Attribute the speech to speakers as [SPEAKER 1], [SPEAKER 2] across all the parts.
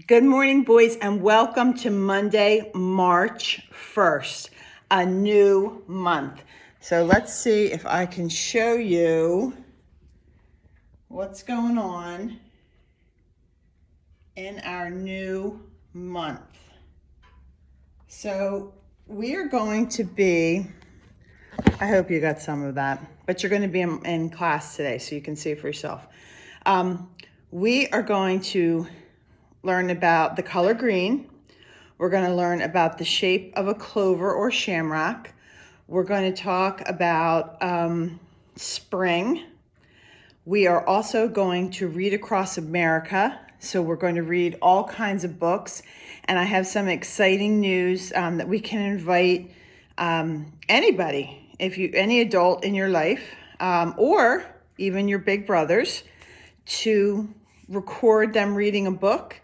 [SPEAKER 1] Good morning, boys, and welcome to Monday, March 1st, a new month. So let's see if I can show you what's going on in our new month. So we are going to be, I hope you got some of that, but you're going to be in class today so you can see it for yourself. We are going to learn about the color green. We're going to learn about the shape of a clover or shamrock. We're going to talk about spring. We are also going to read across America. So we're going to read all kinds of books. And I have some exciting news that we can invite anybody, any adult in your life, or even your big brothers, to record them reading a book,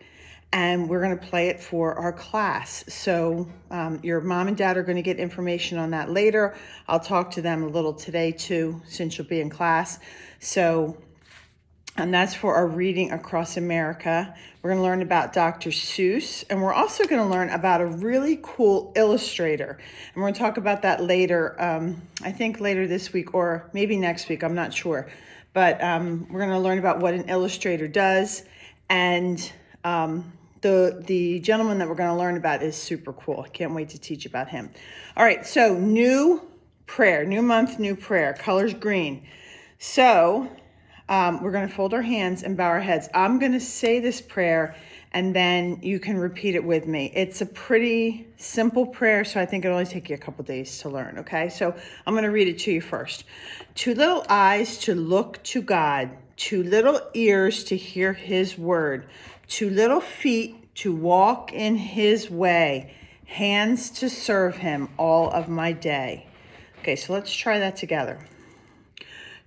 [SPEAKER 1] and we're going to play it for our class. So your mom and dad are going to get information on that later. I'll talk to them a little today too, since you'll be in class. And that's for our reading across America. We're going to learn about Dr. Seuss, and we're also going to learn about a really cool illustrator. And we're going to talk about that later, I think later this week or maybe next week, I'm not sure. But we're going to learn about what an illustrator does, and the gentleman that we're going to learn about is super cool. I can't wait to teach about him. All right, so new prayer, new month, new prayer, colors green. So we're going to fold our hands and bow our heads. I'm going to say this prayer, and then you can repeat it with me. It's a pretty simple prayer, so I think it'll only take you a couple days to learn, okay? So I'm going to read it to you first. 2 little eyes to look to God, 2 little ears to hear his word, 2 little feet to walk in his way, hands to serve him all of my day. Okay, so let's try that together.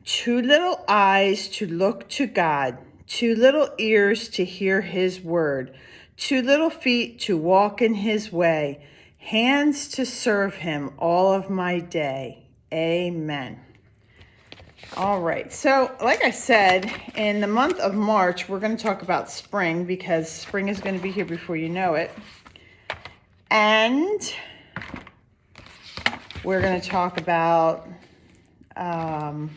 [SPEAKER 1] 2 little eyes to look to God, 2 little ears to hear his word, 2 little feet to walk in his way, hands to serve him all of my day. Amen. All right, so like I said, in the month of March, we're going to talk about spring because spring is going to be here before you know it. And we're going to talk about, we're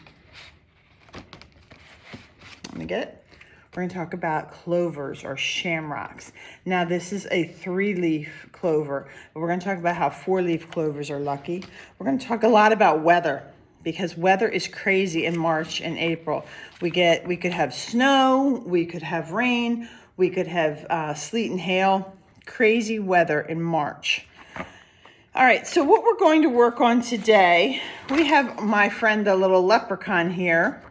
[SPEAKER 1] going to talk about clovers or shamrocks. Now, this is a 3-leaf clover, but we're going to talk about how 4-leaf clovers are lucky. We're going to talk a lot about weather, because weather is crazy in March and April. We could have snow, we could have rain, we could have sleet and hail. Crazy weather in March. All right, so what we're going to work on today, we have my friend the little leprechaun here,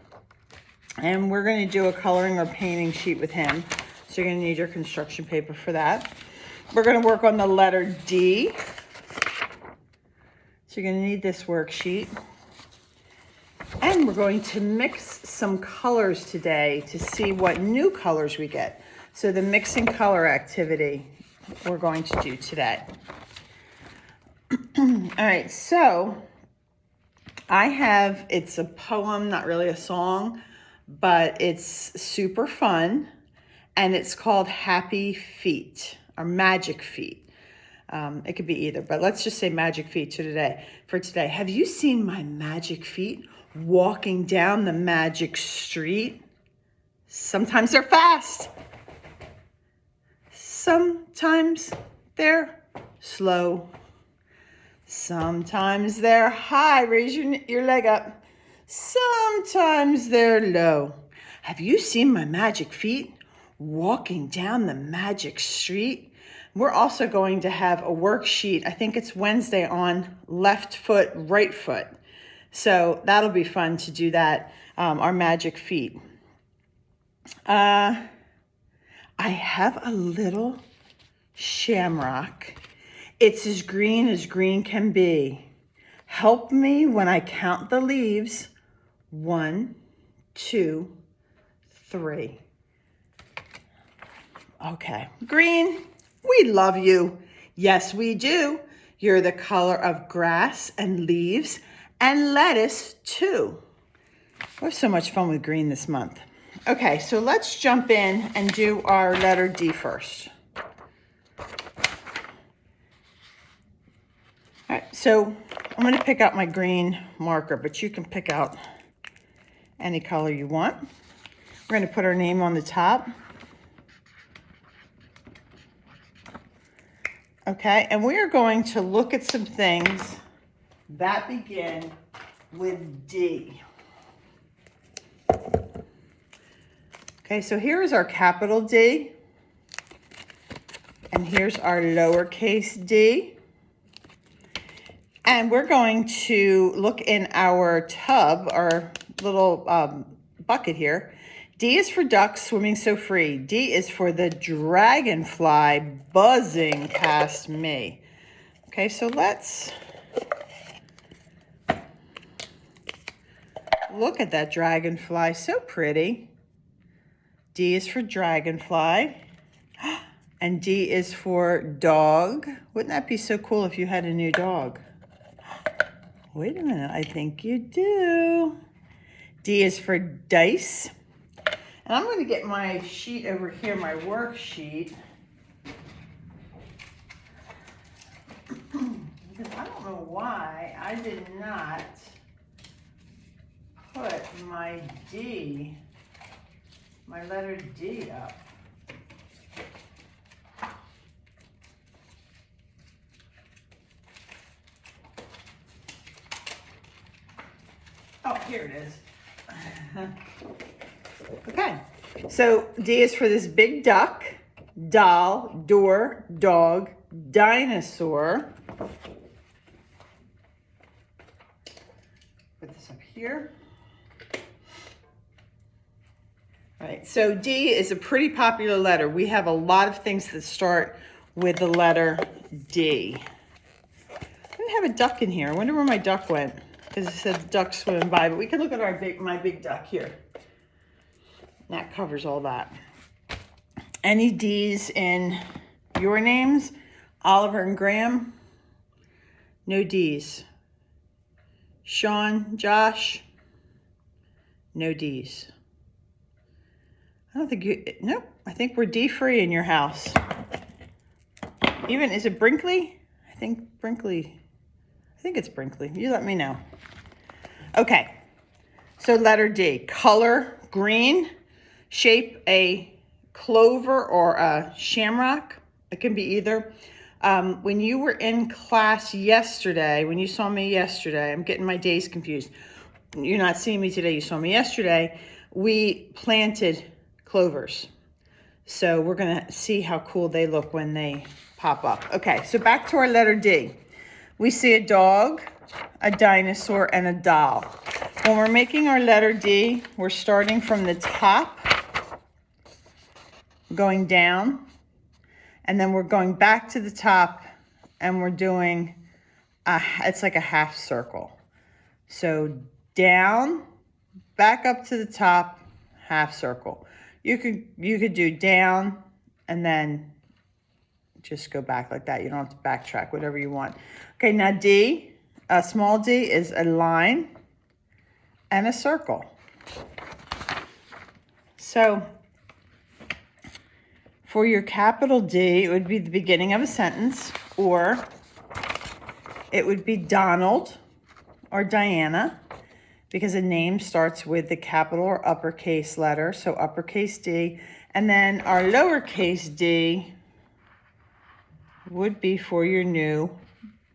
[SPEAKER 1] and we're going to do a coloring or painting sheet with him. So you're going to need your construction paper for that. We're going to work on the letter D. So you're going to need this worksheet. And we're going to mix some colors today to see what new colors we get. So the mixing color activity we're going to do today. All right, so it's a poem, not really a song, but it's super fun, and it's called Happy Feet or Magic Feet. It could be either, but let's just say Magic Feet for today. Have you seen my magic feet walking down the magic street? Sometimes they're fast. Sometimes they're slow. Sometimes they're high. Raise your leg up. Sometimes they're low. Have you seen my magic feet walking down the magic street? We're also going to have a worksheet. I think it's Wednesday on left foot, right foot. So that'll be fun to do that, our magic feet. I have a little shamrock. It's as green can be. Help me when I count the leaves. 1, 2, 3. Okay, green, we love you. Yes, we do. You're the color of grass and leaves and lettuce too. We have so much fun with green this month. Okay, so let's jump in and do our letter D first. All right, so I'm going to pick out my green marker, but you can pick out any color you want. We're going to put our name on the top. Okay, and we are going to look at some things that begin with D. Okay, so here is our capital D, and here's our lowercase d. And we're going to look in our tub, our little bucket here. D is for duck swimming so free. D is for the dragonfly buzzing past me. Okay, so let's look at that dragonfly, so pretty. D is for dragonfly. And D is for dog. Wouldn't that be so cool if you had a new dog? Wait a minute, I think you do. D is for dice. And I'm going to get my sheet over here, my worksheet. Because I don't know why I did not put my D, my letter D up. Oh, here it is. Okay, so D is for this big duck, doll, door, dog, dinosaur. Put this up here. All right, so D is a pretty popular letter. We have a lot of things that start with the letter D. I didn't have a duck in here. I wonder where my duck went, because it said duck swimming by, but we can look at my big duck here. That covers all that. Any D's in your names? Oliver and Graham? No D's. Sean, Josh? No D's. I don't think you, nope. I think we're D free in your house. Even, is it Brinkley? I think it's Brinkley. You let me know. Okay, so letter D. Color, green. Shape, a clover or a shamrock. It can be either. When you were in class yesterday, when you saw me yesterday, I'm getting my days confused. You're not seeing me today, you saw me yesterday. We planted clovers. So we're gonna see how cool they look when they pop up. Okay, so back to our letter D. We see a dog, a dinosaur, and a doll. When we're making our letter D, we're starting from the top, going down, and then we're going back to the top, and we're doing, it's like a half circle. So down, back up to the top, half circle. You could do down and then just go back like that. You don't have to backtrack, whatever you want. Okay, now D, a small d is a line and a circle. So for your capital D, it would be the beginning of a sentence, or it would be Donald or Diana, because a name starts with the capital or uppercase letter, so uppercase D. And then our lowercase d would be for your new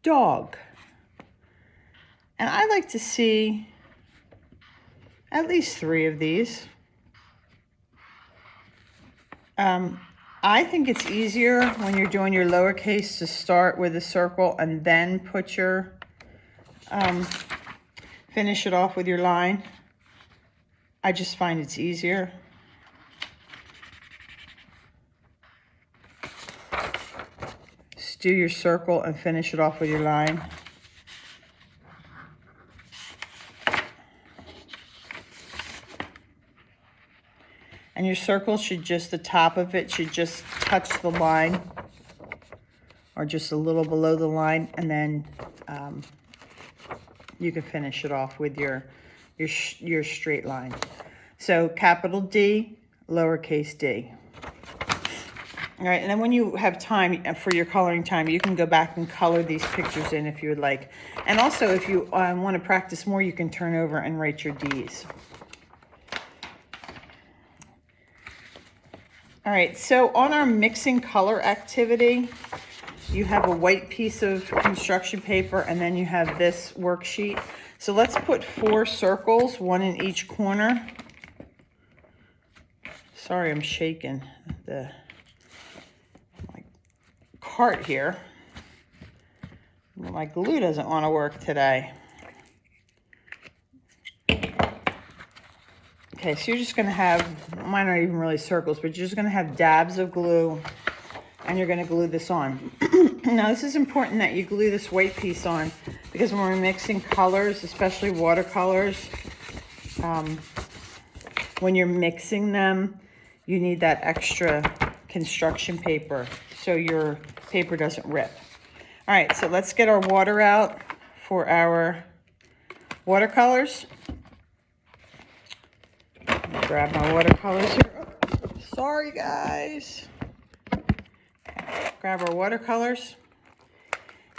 [SPEAKER 1] dog. And I like to see at least 3 of these. I think it's easier when you're doing your lowercase to start with a circle and then put your, finish it off with your line. I just find it's easier. Just do your circle and finish it off with your line. And your circle should just, the top of it should just touch the line, or just a little below the line, and then you can finish it off with your straight line. So capital D, lowercase d. All right, and then when you have time for your coloring time, you can go back and color these pictures in if you would like. And also, if you want to practice more, you can turn over and write your D's. All right, so on our mixing color activity, you have a white piece of construction paper, and then you have this worksheet. So let's put 4 circles, 1 in each corner. Sorry, I'm shaking my cart here. My glue doesn't want to work today. Okay, so you're just going to have, mine aren't even really circles, but you're just going to have dabs of glue, and you're going to glue this on. Now, this is important that you glue this white piece on, because when we're mixing colors, especially watercolors, when you're mixing them, you need that extra construction paper so your paper doesn't rip. All right, so let's get our water out for our watercolors. Grab my watercolors here. Oh, sorry, guys. Grab our watercolors.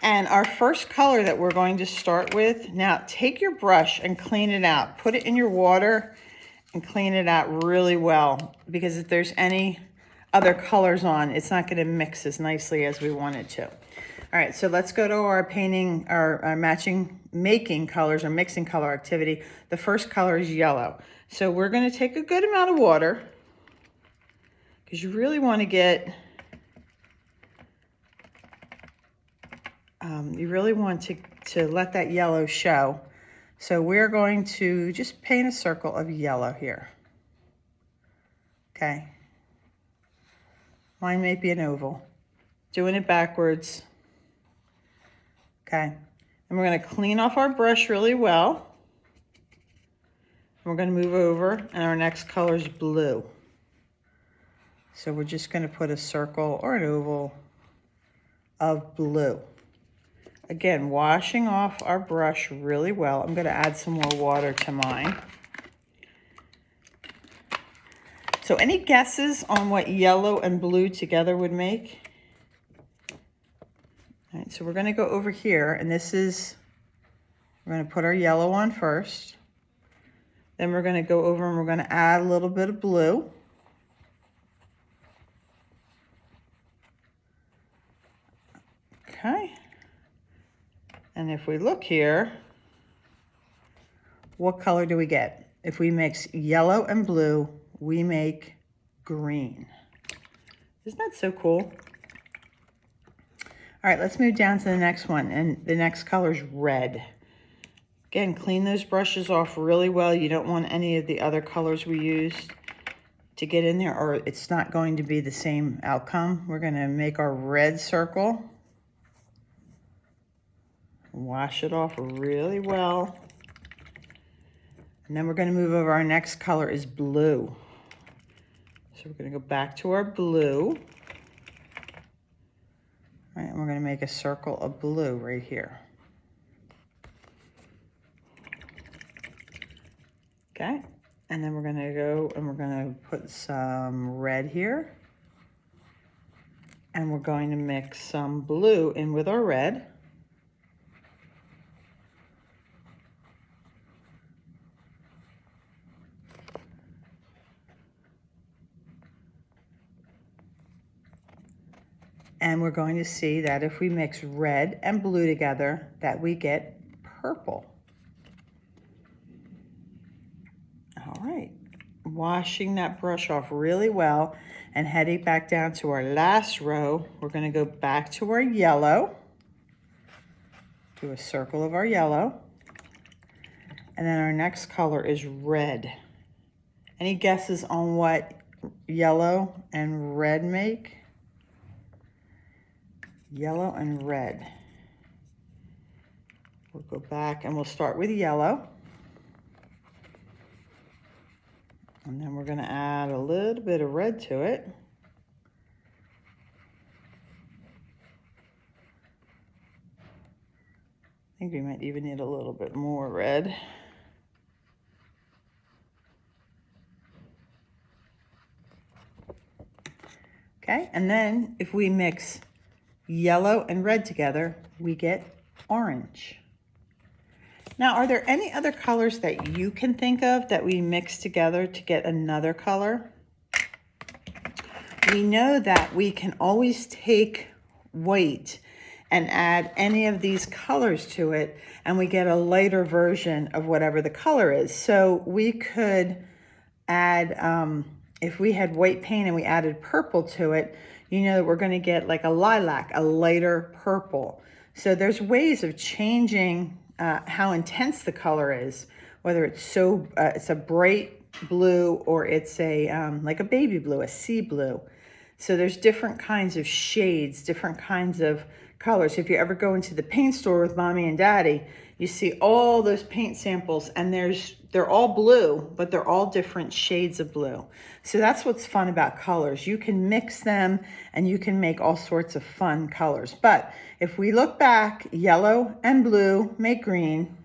[SPEAKER 1] And our first color that we're going to start with, now take your brush and clean it out. Put it in your water and clean it out really well, because if there's any other colors on, it's not going to mix as nicely as we want it to. All right, so let's go to our painting, our making colors or mixing color activity. The first color is yellow. So we're going to take a good amount of water, because you really want to get, to let that yellow show. So we're going to just paint a circle of yellow here. Okay. Mine may be an oval. Doing it backwards. Okay. And we're going to clean off our brush really well. We're going to move over, and our next color is blue. So we're just going to put a circle or an oval of blue. Again, washing off our brush really well. I'm going to add some more water to mine. So any guesses on what yellow and blue together would make? All right, so we're going to go over here, and we're going to put our yellow on first. Then we're going to go over and we're going to add a little bit of blue. Okay. And if we look here, what color do we get? If we mix yellow and blue, we make green. Isn't that so cool? All right, let's move down to the next one, and the next color is red. Again, clean those brushes off really well. You don't want any of the other colors we used to get in there, or it's not going to be the same outcome. We're going to make our red circle. Wash it off really well. And then we're going to move over. Our next color is blue. So we're going to go back to our blue. All right, and we're going to make a circle of blue right here. Okay, and then we're going to go and we're going to put some red here. And we're going to mix some blue in with our red. And we're going to see that if we mix red and blue together, that we get purple. All right, washing that brush off really well and heading back down to our last row, we're going to go back to our yellow, do a circle of our yellow, and then our next color is red. Any guesses on what yellow and red make? Yellow and red. We'll go back and we'll start with yellow. And then we're going to add a little bit of red to it. I think we might even need a little bit more red. Okay, and then if we mix yellow and red together, we get orange. Now, are there any other colors that you can think of that we mix together to get another color? We know that we can always take white and add any of these colors to it, and we get a lighter version of whatever the color is. So we could add, if we had white paint and we added purple to it, you know that we're going to get like a lilac, a lighter purple. So there's ways of changing how intense the color is, whether it's it's a bright blue or it's like a baby blue, a sea blue. So there's different kinds of shades, different kinds of colors. If you ever go into the paint store with mommy and daddy, you see all those paint samples, and they're all blue, but they're all different shades of blue. So that's what's fun about colors. You can mix them and you can make all sorts of fun colors. But if we look back, yellow and blue make green,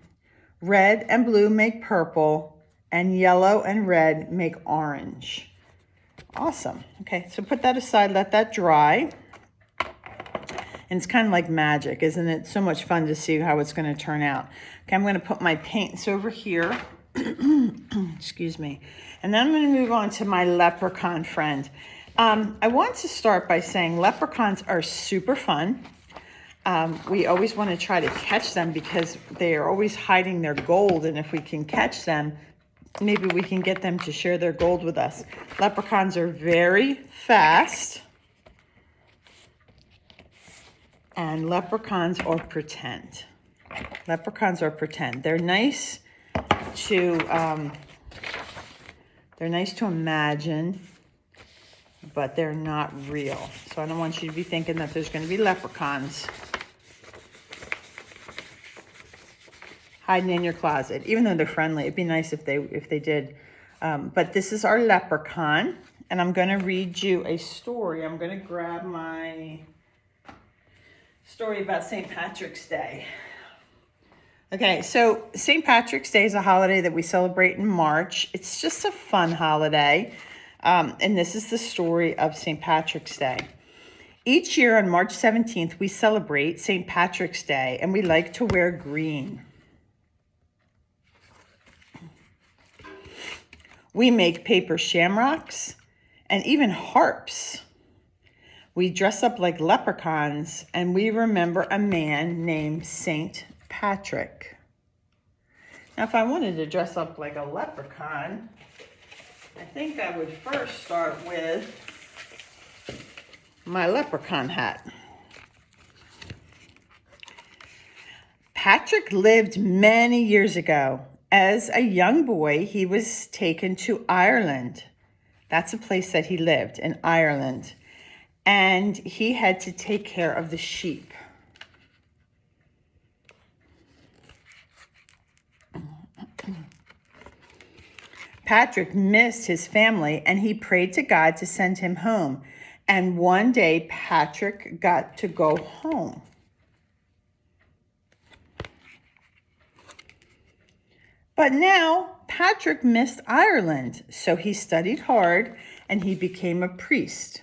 [SPEAKER 1] red and blue make purple, and yellow and red make orange. Awesome. Okay, so put that aside, let that dry. And it's kind of like magic, isn't it? So much fun to see how it's going to turn out. Okay, I'm going to put my paints over here. Excuse me. And then I'm going to move on to my leprechaun friend. I want to start by saying leprechauns are super fun. We always want to try to catch them because they are always hiding their gold. And if we can catch them, maybe we can get them to share their gold with us. Leprechauns are very fast. And leprechauns are pretend. Leprechauns are pretend. They're nice to imagine, but they're not real. So I don't want you to be thinking that there's going to be leprechauns hiding in your closet, even though they're friendly. It'd be nice if they did. But this is our leprechaun, and I'm going to read you a story. I'm going to grab my story about St. Patrick's Day. Okay, so St. Patrick's Day is a holiday that we celebrate in March. It's just a fun holiday, and this is the story of St. Patrick's Day. Each year on March 17th, we celebrate St. Patrick's Day, and we like to wear green. We make paper shamrocks and even harps. We dress up like leprechauns, and we remember a man named St. Patrick. Now, if I wanted to dress up like a leprechaun, I think I would first start with my leprechaun hat. Patrick lived many years ago. As a young boy, he was taken to Ireland. That's a place that he lived, in Ireland. And he had to take care of the sheep. Patrick missed his family, and he prayed to God to send him home. And one day, Patrick got to go home. But now, Patrick missed Ireland, so he studied hard, and he became a priest.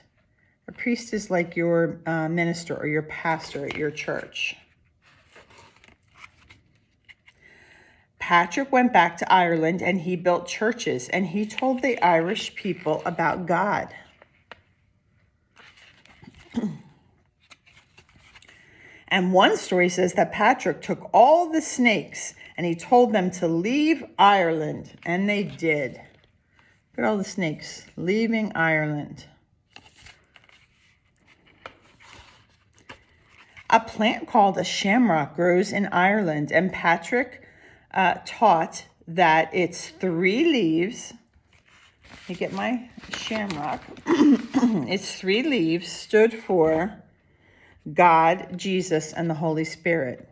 [SPEAKER 1] A priest is like your minister or your pastor at your church. Patrick went back to Ireland and he built churches, and he told the Irish people about God. And one story says that Patrick took all the snakes and he told them to leave Ireland, and they did. Look at all the snakes leaving Ireland. A plant called a shamrock grows in Ireland, and Patrick taught that its 3 leaves, let me get my shamrock, its 3 leaves stood for God, Jesus, and the Holy Spirit.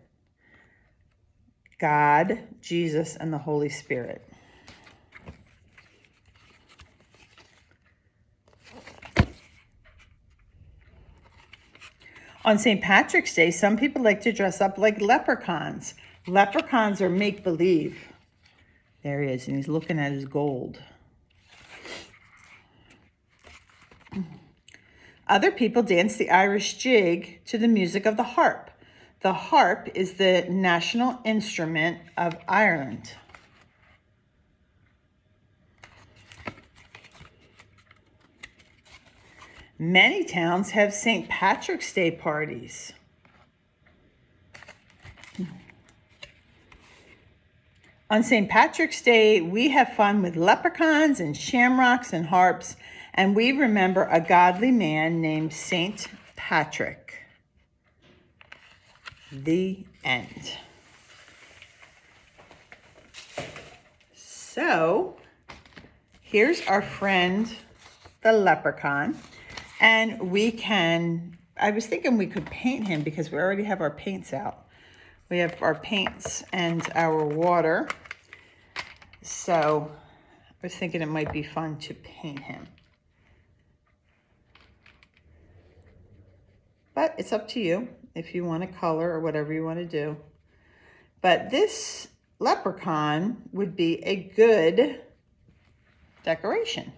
[SPEAKER 1] God, Jesus, and the Holy Spirit. On St. Patrick's Day, some people like to dress up like leprechauns. Leprechauns are make-believe. There he is, and he's looking at his gold. Other people dance the Irish jig to the music of the harp. The harp is the national instrument of Ireland. Many towns have St. Patrick's Day parties. On St. Patrick's Day, we have fun with leprechauns and shamrocks and harps, and we remember a godly man named St. Patrick. The end. So, here's our friend, the leprechaun, and I was thinking we could paint him because we already have our paints out. We have our paints and our water. So I was thinking it might be fun to paint him. But it's up to you if you want to color or whatever you want to do. But this leprechaun would be a good decoration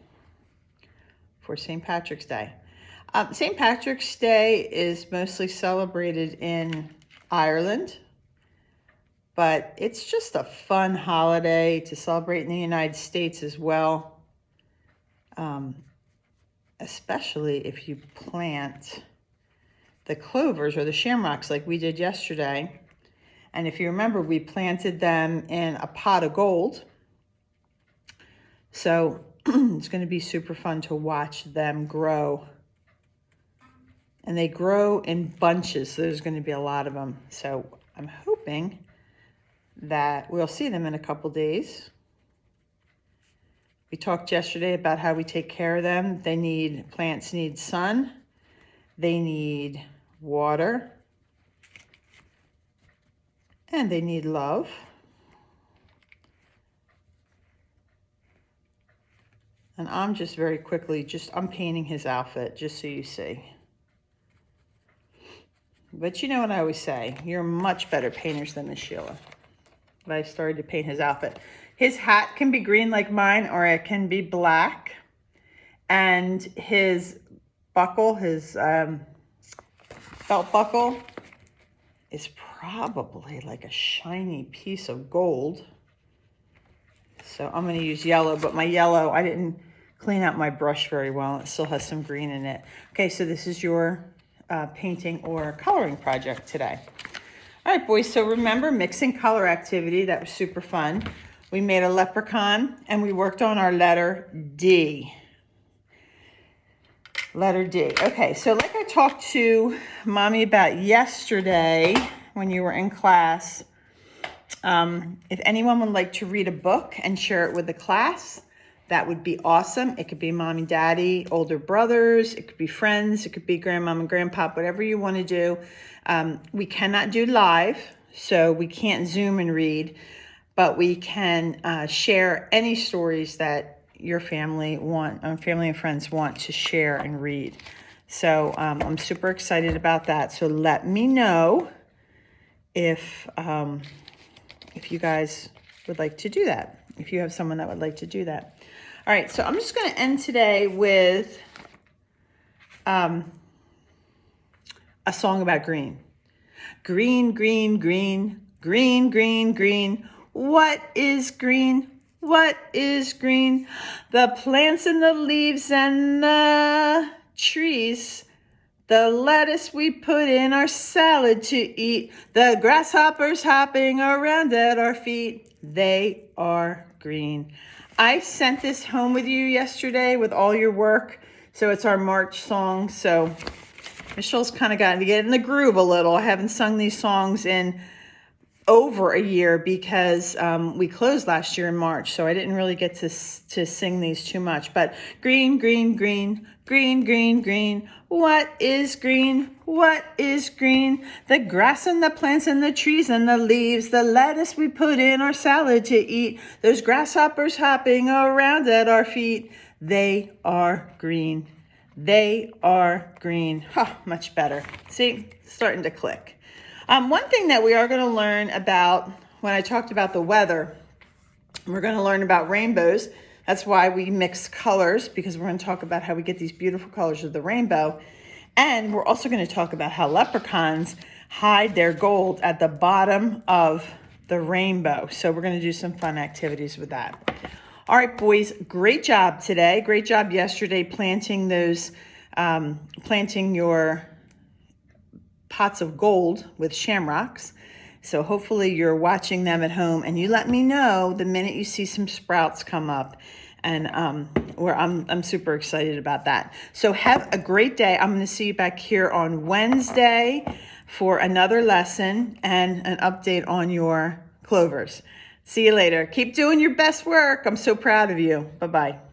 [SPEAKER 1] for St. Patrick's Day. St. Patrick's Day is mostly celebrated in Ireland, but it's just a fun holiday to celebrate in the United States as well, especially if you plant the clovers or the shamrocks like we did yesterday. And if you remember, we planted them in a pot of gold. So it's going to be super fun to watch them grow. And they grow in bunches, so there's going to be a lot of them. So I'm hoping that we'll see them in a couple days. We talked yesterday about how we take care of them. Plants need sun, they need water, and they need love. And I'm just very quickly, I'm painting his outfit just so you see. But you know what I always say, you're much better painters than Miss Sheila. But I started to paint his outfit. His hat can be green like mine, or it can be black. And his buckle, his belt buckle, is probably like a shiny piece of gold. So I'm going to use yellow, but my yellow, I didn't clean out my brush very well. It still has some green in it. Okay, so this is your painting or coloring project today. All right, boys, so remember mixing color activity. That was super fun. We made a leprechaun, and we worked on our letter D. Letter D. Okay, so like I talked to Mommy about yesterday when you were in class, if anyone would like to read a book and share it with the class, that would be awesome. It could be Mommy, Daddy, older brothers. It could be friends. It could be Grandmom and Grandpa, whatever you want to do. We cannot do live, so we can't Zoom and read, but we can share any stories that your family and friends want to share and read. So I'm super excited about that. So let me know if you guys would like to do that, if you have someone that would like to do that. All right, so I'm just going to end today with a song about green. Green, green, green, green, green, green. What is green? What is green? The plants and the leaves and the trees. The lettuce we put in our salad to eat. The grasshoppers hopping around at our feet. They are green. I sent this home with you yesterday with all your work. So it's our March song. So Michelle's kind of gotten to get in the groove a little. I haven't sung these songs in over a year because we closed last year in March. So I didn't really get to sing these too much. But green, green, green, green, green, green. What is green? What is green? The grass and the plants and the trees and the leaves, the lettuce we put in our salad to eat, those grasshoppers hopping around at our feet, they are green. They are green. Much better. See, starting to click. One thing that we are going to learn about when I talked about the weather, we're going to learn about rainbows. That's why we mix colors, because we're going to talk about how we get these beautiful colors of the rainbow. And we're also going to talk about how leprechauns hide their gold at the bottom of the rainbow. So we're going to do some fun activities with that. All right, boys, great job today. Great job yesterday planting those, planting your pots of gold with shamrocks. So hopefully you're watching them at home, and you let me know the minute you see some sprouts come up. And I'm super excited about that. So have a great day. I'm going to see you back here on Wednesday for another lesson and an update on your clovers. See you later. Keep doing your best work. I'm so proud of you. Bye-bye.